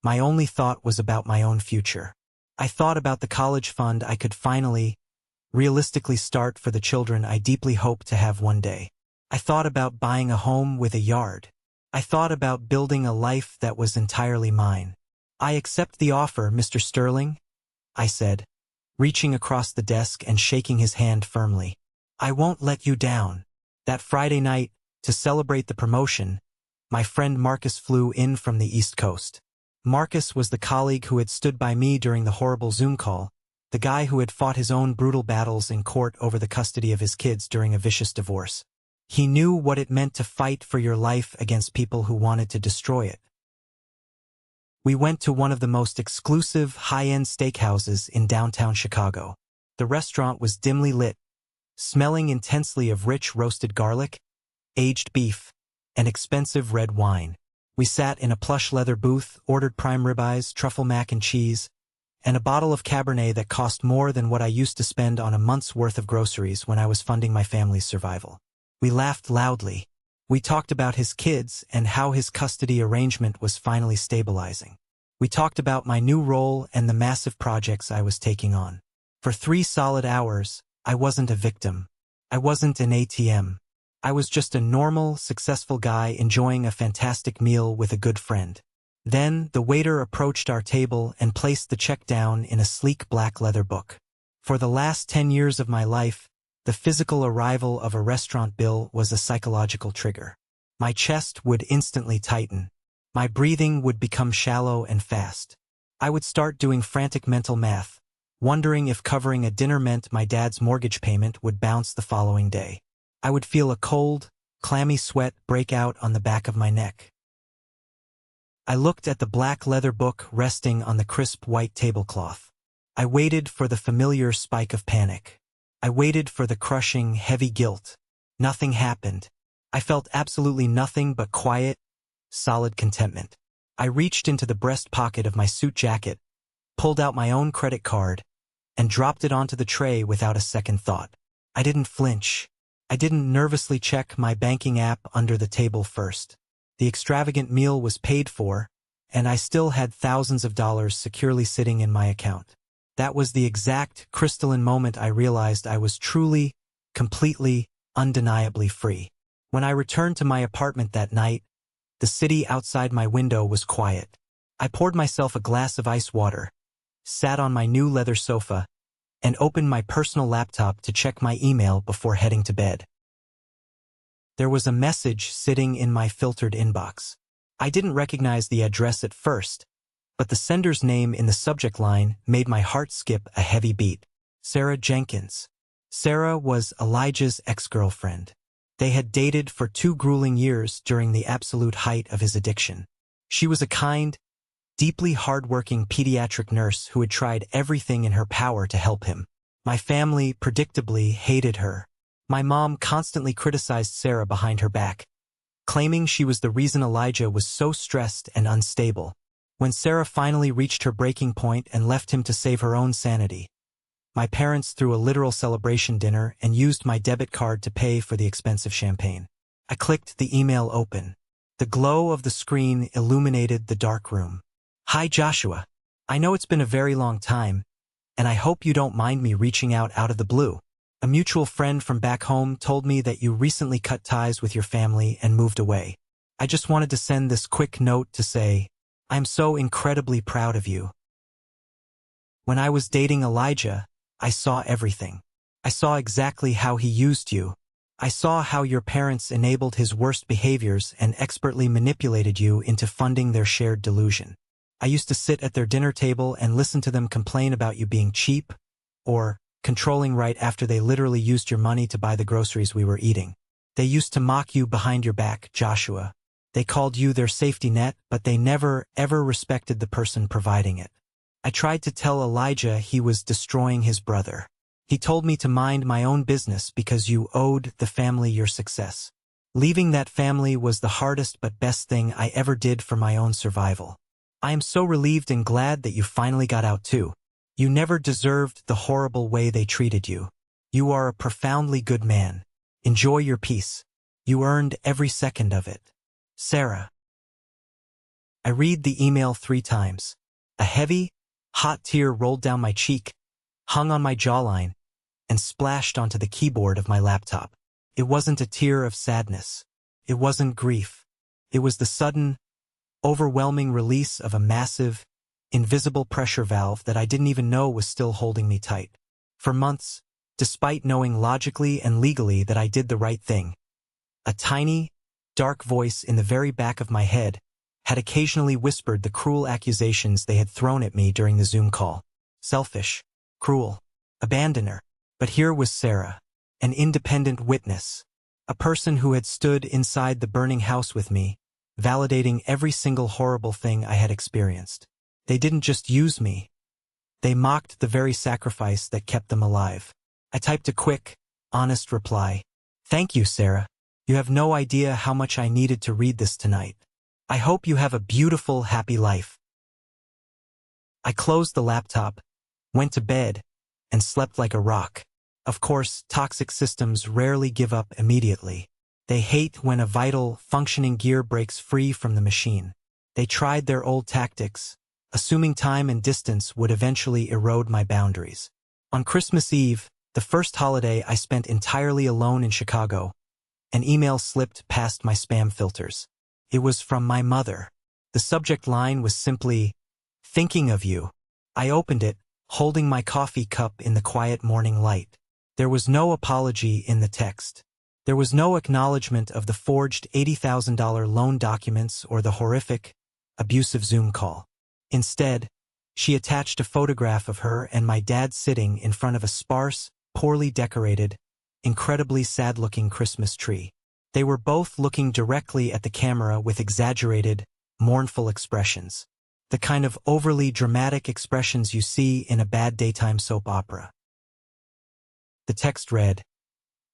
my only thought was about my own future. I thought about the college fund I could finally, realistically start for the children I deeply hoped to have one day. I thought about buying a home with a yard. I thought about building a life that was entirely mine. "I accept the offer, Mr. Sterling," I said, reaching across the desk and shaking his hand firmly. "I won't let you down." That Friday night, to celebrate the promotion, my friend Marcus flew in from the East Coast. Marcus was the colleague who had stood by me during the horrible Zoom call, the guy who had fought his own brutal battles in court over the custody of his kids during a vicious divorce. He knew what it meant to fight for your life against people who wanted to destroy it. We went to one of the most exclusive, high-end steakhouses in downtown Chicago. The restaurant was dimly lit, smelling intensely of rich roasted garlic, aged beef, and expensive red wine. We sat in a plush leather booth, ordered prime ribeyes, truffle mac and cheese, and a bottle of Cabernet that cost more than what I used to spend on a month's worth of groceries when I was funding my family's survival. We laughed loudly. We talked about his kids and how his custody arrangement was finally stabilizing. We talked about my new role and the massive projects I was taking on. For 3 solid hours, I wasn't a victim. I wasn't an ATM. I was just a normal, successful guy enjoying a fantastic meal with a good friend. Then, the waiter approached our table and placed the check down in a sleek black leather book. For the last 10 years of my life, the physical arrival of a restaurant bill was a psychological trigger. My chest would instantly tighten. My breathing would become shallow and fast. I would start doing frantic mental math, wondering if covering a dinner meant my dad's mortgage payment would bounce the following day. I would feel a cold, clammy sweat break out on the back of my neck. I looked at the black leather book resting on the crisp white tablecloth. I waited for the familiar spike of panic. I waited for the crushing, heavy guilt. Nothing happened. I felt absolutely nothing but quiet, solid contentment. I reached into the breast pocket of my suit jacket, pulled out my own credit card, and dropped it onto the tray without a second thought. I didn't flinch. I didn't nervously check my banking app under the table first. The extravagant meal was paid for, and I still had thousands of dollars securely sitting in my account. That was the exact crystalline moment I realized I was truly, completely, undeniably free. When I returned to my apartment that night, the city outside my window was quiet. I poured myself a glass of ice water, sat on my new leather sofa, and opened my personal laptop to check my email before heading to bed. There was a message sitting in my filtered inbox. I didn't recognize the address at first, but the sender's name in the subject line made my heart skip a heavy beat. Sarah Jenkins. Sarah was Elijah's ex-girlfriend. They had dated for 2 grueling years during the absolute height of his addiction. She was a kind, deeply hardworking pediatric nurse who had tried everything in her power to help him. My family, predictably, hated her. My mom constantly criticized Sarah behind her back, claiming she was the reason Elijah was so stressed and unstable. When Sarah finally reached her breaking point and left him to save her own sanity, my parents threw a literal celebration dinner and used my debit card to pay for the expensive champagne. I clicked the email open. The glow of the screen illuminated the dark room. Hi Joshua. I know it's been a very long time, and I hope you don't mind me reaching out of the blue. A mutual friend from back home told me that you recently cut ties with your family and moved away. I just wanted to send this quick note to say, I'm so incredibly proud of you. When I was dating Elijah, I saw everything. I saw exactly how he used you. I saw how your parents enabled his worst behaviors and expertly manipulated you into funding their shared delusion. I used to sit at their dinner table and listen to them complain about you being cheap or controlling right after they literally used your money to buy the groceries we were eating. They used to mock you behind your back, Joshua. They called you their safety net, but they never, ever respected the person providing it. I tried to tell Elijah he was destroying his brother. He told me to mind my own business because you owed the family your success. Leaving that family was the hardest but best thing I ever did for my own survival. I am so relieved and glad that you finally got out too. You never deserved the horrible way they treated you. You are a profoundly good man. Enjoy your peace. You earned every second of it. Sarah. I read the email 3 times. A heavy, hot tear rolled down my cheek, hung on my jawline, and splashed onto the keyboard of my laptop. It wasn't a tear of sadness. It wasn't grief. It was the sudden, overwhelming release of a massive, invisible pressure valve that I didn't even know was still holding me tight. For months, despite knowing logically and legally that I did the right thing, a tiny, dark voice in the very back of my head had occasionally whispered the cruel accusations they had thrown at me during the Zoom call. Selfish, cruel, abandoner. But here was Sarah, an independent witness, a person who had stood inside the burning house with me, validating every single horrible thing I had experienced. They didn't just use me. They mocked the very sacrifice that kept them alive. I typed a quick, honest reply. Thank you, Sarah. You have no idea how much I needed to read this tonight. I hope you have a beautiful, happy life. I closed the laptop, went to bed, and slept like a rock. Of course, toxic systems rarely give up immediately. They hate when a vital, functioning gear breaks free from the machine. They tried their old tactics, assuming time and distance would eventually erode my boundaries. On Christmas Eve, the first holiday I spent entirely alone in Chicago, an email slipped past my spam filters. It was from my mother. The subject line was simply, "Thinking of you." I opened it, holding my coffee cup in the quiet morning light. There was no apology in the text. There was no acknowledgement of the forged $80,000 loan documents or the horrific, abusive Zoom call. Instead, she attached a photograph of her and my dad sitting in front of a sparse, poorly decorated, incredibly sad-looking Christmas tree. They were both looking directly at the camera with exaggerated, mournful expressions. The kind of overly dramatic expressions you see in a bad daytime soap opera. The text read,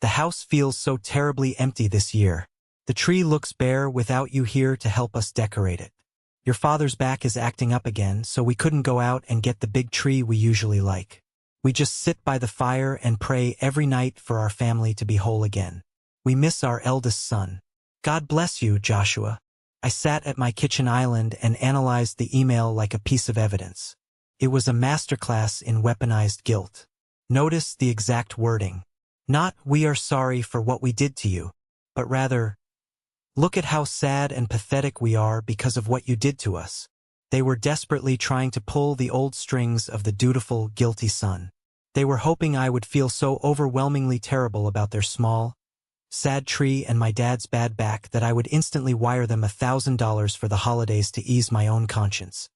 "The house feels so terribly empty this year. The tree looks bare without you here to help us decorate it. Your father's back is acting up again, so we couldn't go out and get the big tree we usually like. We just sit by the fire and pray every night for our family to be whole again. We miss our eldest son. God bless you, Joshua." I sat at my kitchen island and analyzed the email like a piece of evidence. It was a masterclass in weaponized guilt. Notice the exact wording. Not, "We are sorry for what we did to you," but rather, "Look at how sad and pathetic we are because of what you did to us." They were desperately trying to pull the old strings of the dutiful, guilty son. They were hoping I would feel so overwhelmingly terrible about their small, sad tree and my dad's bad back that I would instantly wire them $1,000 for the holidays to ease my own conscience.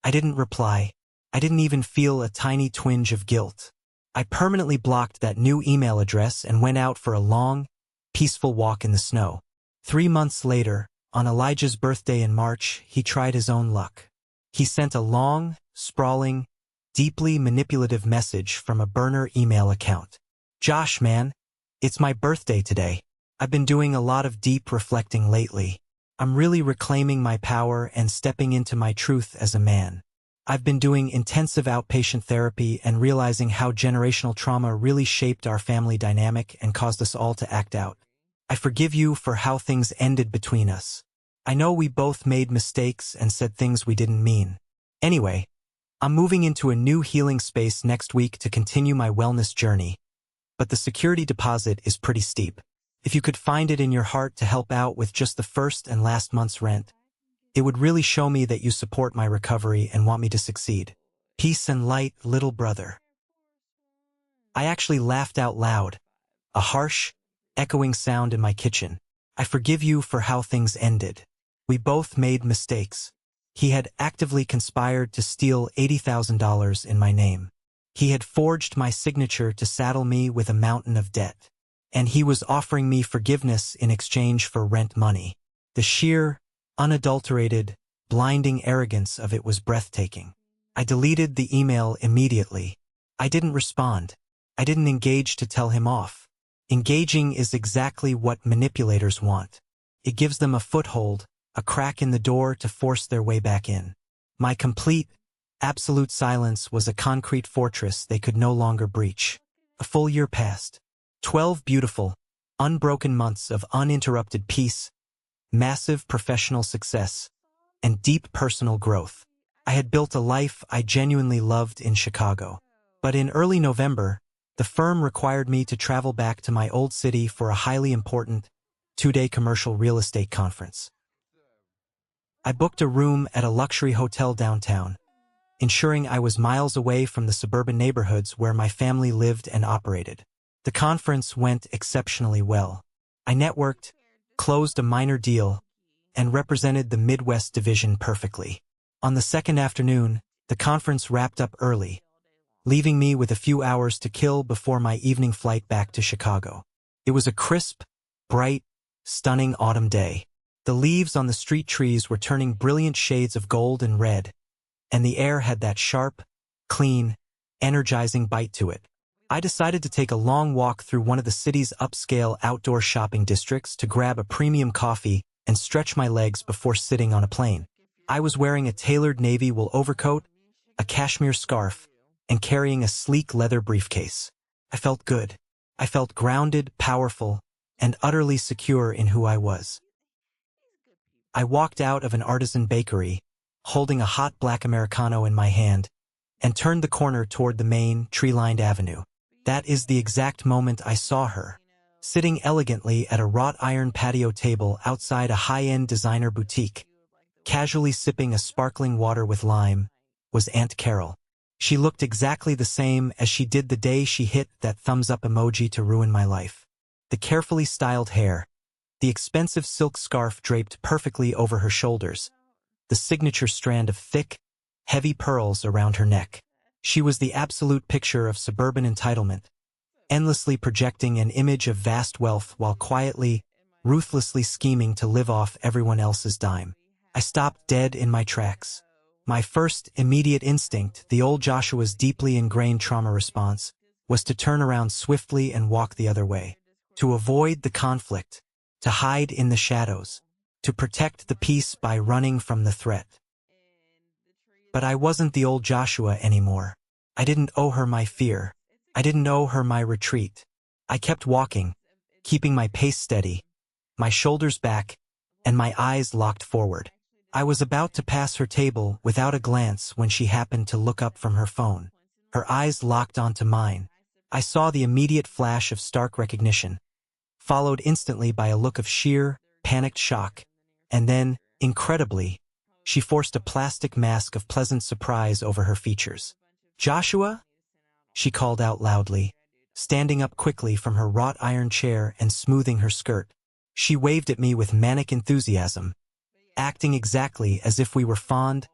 I didn't reply. I didn't even feel a tiny twinge of guilt. I permanently blocked that new email address and went out for a long, peaceful walk in the snow. 3 months later, on Elijah's birthday in March, he tried his own luck. He sent a long, sprawling, deeply manipulative message from a burner email account. "Josh, man, it's my birthday today. I've been doing a lot of deep reflecting lately. I'm really reclaiming my power and stepping into my truth as a man. I've been doing intensive outpatient therapy and realizing how generational trauma really shaped our family dynamic and caused us all to act out. I forgive you for how things ended between us. I know we both made mistakes and said things we didn't mean. Anyway, I'm moving into a new healing space next week to continue my wellness journey, but the security deposit is pretty steep. If you could find it in your heart to help out with just the first and last month's rent, it would really show me that you support my recovery and want me to succeed. Peace and light, little brother." I actually laughed out loud, a harsh, echoing sound in my kitchen. I forgive you for how things ended. We both made mistakes. He had actively conspired to steal $80,000 in my name. He had forged my signature to saddle me with a mountain of debt. And he was offering me forgiveness in exchange for rent money. The sheer, unadulterated, blinding arrogance of it was breathtaking. I deleted the email immediately. I didn't respond. I didn't engage to tell him off. Engaging is exactly what manipulators want. It gives them a foothold, a crack in the door to force their way back in. My complete, absolute silence was a concrete fortress they could no longer breach. A full year passed. 12 beautiful, unbroken months of uninterrupted peace, massive professional success, and deep personal growth. I had built a life I genuinely loved in Chicago. But in early November, the firm required me to travel back to my old city for a highly important, 2-day commercial real estate conference. I booked a room at a luxury hotel downtown, ensuring I was miles away from the suburban neighborhoods where my family lived and operated. The conference went exceptionally well. I networked, closed a minor deal, and represented the Midwest division perfectly. On the second afternoon, the conference wrapped up early, leaving me with a few hours to kill before my evening flight back to Chicago. It was a crisp, bright, stunning autumn day. The leaves on the street trees were turning brilliant shades of gold and red, and the air had that sharp, clean, energizing bite to it. I decided to take a long walk through one of the city's upscale outdoor shopping districts to grab a premium coffee and stretch my legs before sitting on a plane. I was wearing a tailored navy wool overcoat, a cashmere scarf, and carrying a sleek leather briefcase. I felt good. I felt grounded, powerful, and utterly secure in who I was. I walked out of an artisan bakery, holding a hot black Americano in my hand, and turned the corner toward the main, tree-lined avenue. That is the exact moment I saw her. Sitting elegantly at a wrought iron patio table outside a high-end designer boutique, casually sipping a sparkling water with lime, was Aunt Carol. She looked exactly the same as she did the day she hit that thumbs-up emoji to ruin my life. The carefully styled hair, the expensive silk scarf draped perfectly over her shoulders, the signature strand of thick, heavy pearls around her neck. She was the absolute picture of suburban entitlement, endlessly projecting an image of vast wealth while quietly, ruthlessly scheming to live off everyone else's dime. I stopped dead in my tracks. My first immediate instinct, the old Joshua's deeply ingrained trauma response, was to turn around swiftly and walk the other way, to avoid the conflict, to hide in the shadows, to protect the peace by running from the threat. But I wasn't the old Joshua anymore. I didn't owe her my fear. I didn't owe her my retreat. I kept walking, keeping my pace steady, my shoulders back, and my eyes locked forward. I was about to pass her table without a glance when she happened to look up from her phone. Her eyes locked onto mine. I saw the immediate flash of stark recognition, followed instantly by a look of sheer, panicked shock, and then, incredibly, she forced a plastic mask of pleasant surprise over her features. "Joshua?" she called out loudly, standing up quickly from her wrought iron chair and smoothing her skirt. She waved at me with manic enthusiasm, acting exactly as if we were fond,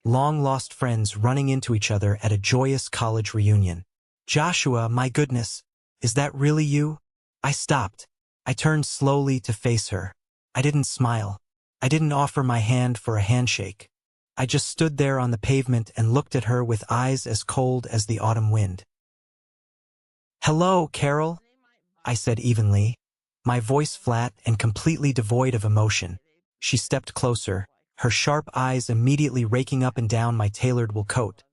long-lost friends running into each other at a joyous college reunion. "Joshua, my goodness, is that really you?" I stopped. I turned slowly to face her. I didn't smile. I didn't offer my hand for a handshake. I just stood there on the pavement and looked at her with eyes as cold as the autumn wind. "Hello, Carol," I said evenly, my voice flat and completely devoid of emotion. She stepped closer, her sharp eyes immediately raking up and down my tailored wool coat,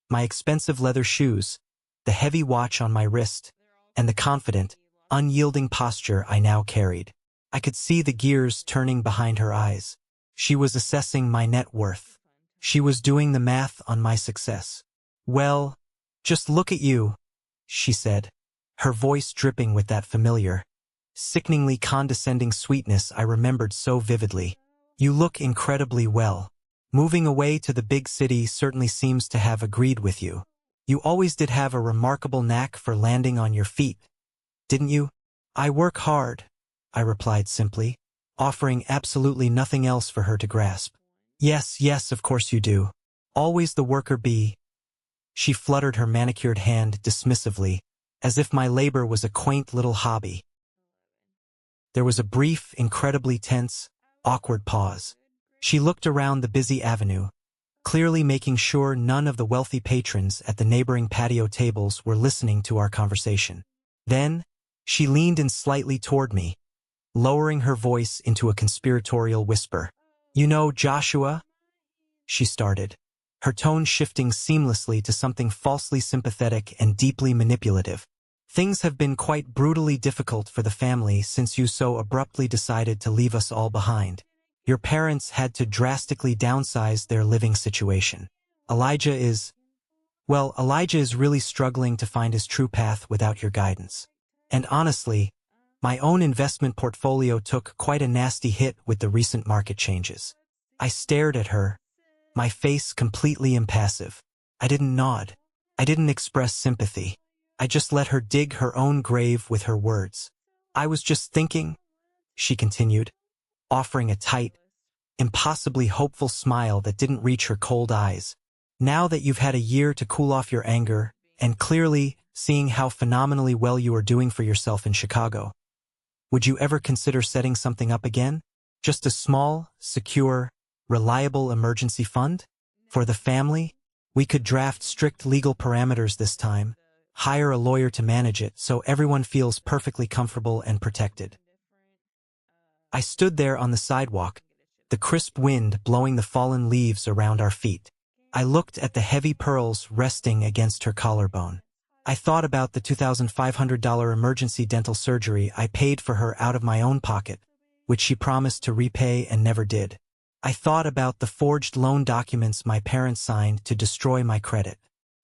my expensive leather shoes, the heavy watch on my wrist, and the confident, unyielding posture I now carried. I could see the gears turning behind her eyes. She was assessing my net worth. She was doing the math on my success. "Well, just look at you," she said, her voice dripping with that familiar, sickeningly condescending sweetness I remembered so vividly. "You look incredibly well. Moving away to the big city certainly seems to have agreed with you. You always did have a remarkable knack for landing on your feet, didn't you?" "I work hard," I replied simply, offering absolutely nothing else for her to grasp. Yes, of course you do. Always the worker bee." She fluttered her manicured hand dismissively, as if my labor was a quaint little hobby. There was a brief, incredibly tense, awkward pause. She looked around the busy avenue, clearly making sure none of the wealthy patrons at the neighboring patio tables were listening to our conversation. Then, she leaned in slightly toward me, lowering her voice into a conspiratorial whisper. "You know, Joshua," she started, her tone shifting seamlessly to something falsely sympathetic and deeply manipulative. "Things have been quite brutally difficult for the family since you so abruptly decided to leave us all behind. Your parents had to drastically downsize their living situation. Elijah is really struggling to find his true path without your guidance. And honestly, my own investment portfolio took quite a nasty hit with the recent market changes." I stared at her, my face completely impassive. I didn't nod. I didn't express sympathy. I just let her dig her own grave with her words. "I was just thinking," she continued, offering a tight, impossibly hopeful smile that didn't reach her cold eyes. "Now that you've had a year to cool off your anger, and clearly seeing how phenomenally well you are doing for yourself in Chicago, would you ever consider setting something up again? Just a small, secure, reliable emergency fund? For the family? We could draft strict legal parameters this time, hire a lawyer to manage it so everyone feels perfectly comfortable and protected. I stood there on the sidewalk, the crisp wind blowing the fallen leaves around our feet. I looked at the heavy pearls resting against her collarbone. I thought about the $2,500 emergency dental surgery I paid for her out of my own pocket, which she promised to repay and never did. I thought about the forged loan documents my parents signed to destroy my credit.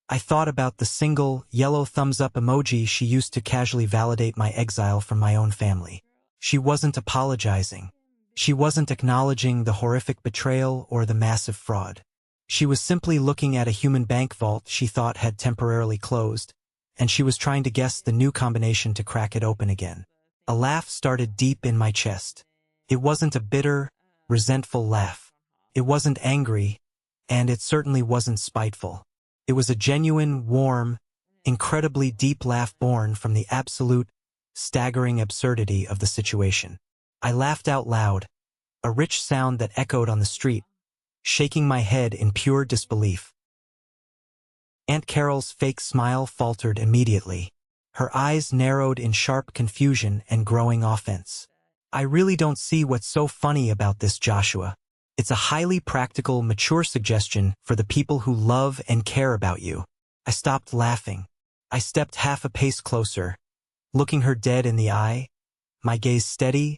I thought about the single, yellow thumbs-up emoji she used to casually validate my exile from my own family. She wasn't apologizing. She wasn't acknowledging the horrific betrayal or the massive fraud. She was simply looking at a human bank vault she thought had temporarily closed, and she was trying to guess the new combination to crack it open again. A laugh started deep in my chest. It wasn't a bitter, resentful laugh. It wasn't angry, and it certainly wasn't spiteful. It was a genuine, warm, incredibly deep laugh born from the absolute, staggering absurdity of the situation. I laughed out loud, a rich sound that echoed on the street, shaking my head in pure disbelief. Aunt Carol's fake smile faltered immediately. Her eyes narrowed in sharp confusion and growing offense. I really don't see what's so funny about this, Joshua. It's a highly practical, mature suggestion for the people who love and care about you. I stopped laughing. I stepped half a pace closer, looking her dead in the eye, my gaze steady,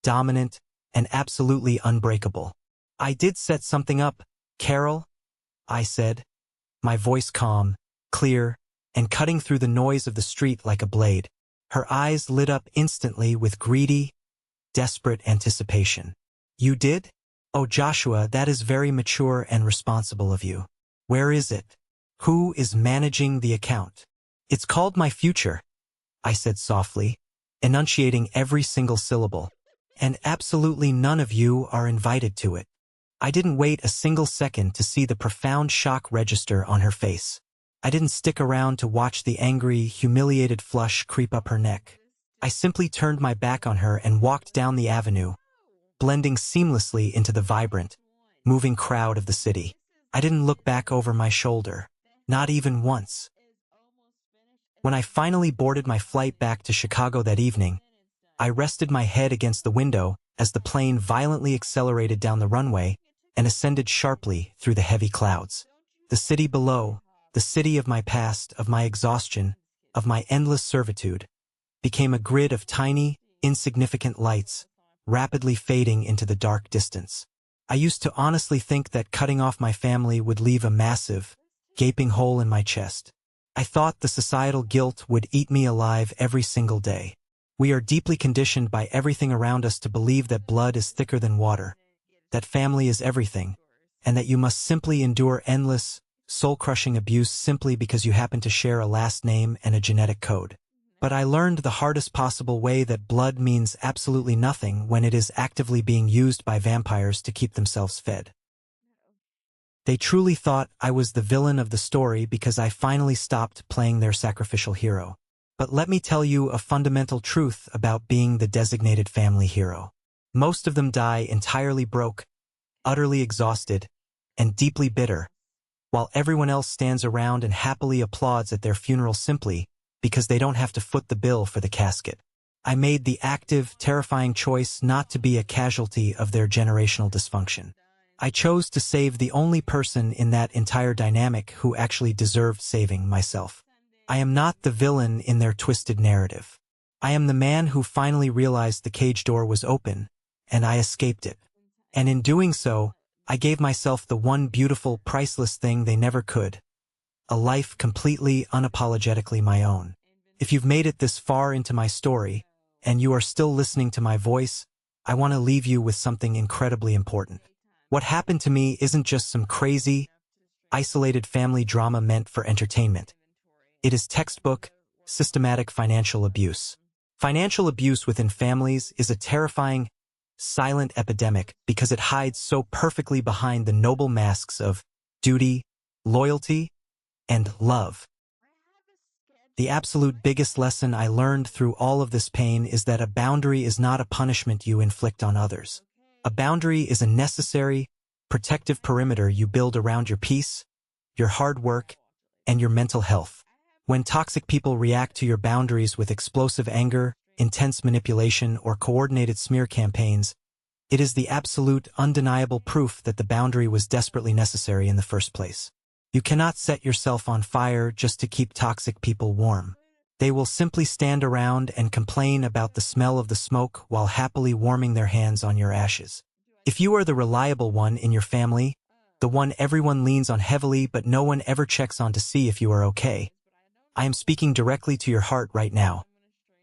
dominant, and absolutely unbreakable. I did set something up, Carol, I said, my voice calm, clear, and cutting through the noise of the street like a blade. Her eyes lit up instantly with greedy, desperate anticipation. You did? Oh, Joshua, that is very mature and responsible of you. Where is it? Who is managing the account? It's called my future, I said softly, enunciating every single syllable. And absolutely none of you are invited to it. I didn't wait a single second to see the profound shock register on her face. I didn't stick around to watch the angry, humiliated flush creep up her neck. I simply turned my back on her and walked down the avenue, blending seamlessly into the vibrant, moving crowd of the city. I didn't look back over my shoulder, not even once. When I finally boarded my flight back to Chicago that evening, I rested my head against the window as the plane violently accelerated down the runway and ascended sharply through the heavy clouds. The city below, the city of my past, of my exhaustion, of my endless servitude, became a grid of tiny, insignificant lights, rapidly fading into the dark distance. I used to honestly think that cutting off my family would leave a massive, gaping hole in my chest. I thought the societal guilt would eat me alive every single day. We are deeply conditioned by everything around us to believe that blood is thicker than water, that family is everything, and that you must simply endure endless, soul-crushing abuse simply because you happen to share a last name and a genetic code. But I learned the hardest possible way that blood means absolutely nothing when it is actively being used by vampires to keep themselves fed. They truly thought I was the villain of the story because I finally stopped playing their sacrificial hero. But let me tell you a fundamental truth about being the designated family hero. Most of them die entirely broke, utterly exhausted, and deeply bitter, while everyone else stands around and happily applauds at their funeral simply because they don't have to foot the bill for the casket. I made the active, terrifying choice not to be a casualty of their generational dysfunction. I chose to save the only person in that entire dynamic who actually deserved saving, myself. I am not the villain in their twisted narrative. I am the man who finally realized the cage door was open, and I escaped it. And in doing so, I gave myself the one beautiful, priceless thing they never could. A life completely, unapologetically my own. If you've made it this far into my story, and you are still listening to my voice, I want to leave you with something incredibly important. What happened to me isn't just some crazy, isolated family drama meant for entertainment. It is textbook, systematic financial abuse. Financial abuse within families is a terrifying, silent epidemic because it hides so perfectly behind the noble masks of duty, loyalty, and love. The absolute biggest lesson I learned through all of this pain is that a boundary is not a punishment you inflict on others. A boundary is a necessary, protective perimeter you build around your peace, your hard work, and your mental health. When toxic people react to your boundaries with explosive anger, intense manipulation, or coordinated smear campaigns, it is the absolute, undeniable proof that the boundary was desperately necessary in the first place. You cannot set yourself on fire just to keep toxic people warm. They will simply stand around and complain about the smell of the smoke while happily warming their hands on your ashes. If you are the reliable one in your family, the one everyone leans on heavily but no one ever checks on to see if you are okay, I am speaking directly to your heart right now.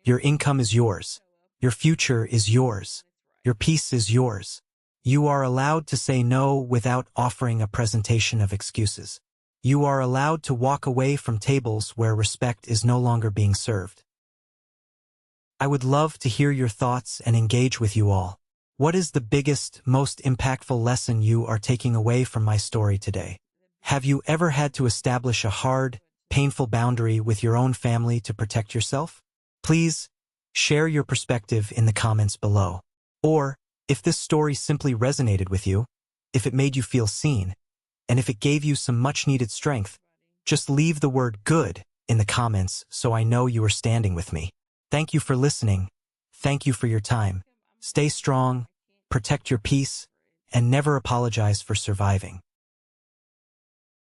Your income is yours. Your future is yours. Your peace is yours. You are allowed to say no without offering a presentation of excuses. You are allowed to walk away from tables where respect is no longer being served. I would love to hear your thoughts and engage with you all. What is the biggest, most impactful lesson you are taking away from my story today? Have you ever had to establish a hard, painful boundary with your own family to protect yourself? Please share your perspective in the comments below. Or, if this story simply resonated with you, if it made you feel seen, and if it gave you some much-needed strength, just leave the word "good" in the comments so I know you are standing with me. Thank you for listening. Thank you for your time. Stay strong, protect your peace, and never apologize for surviving.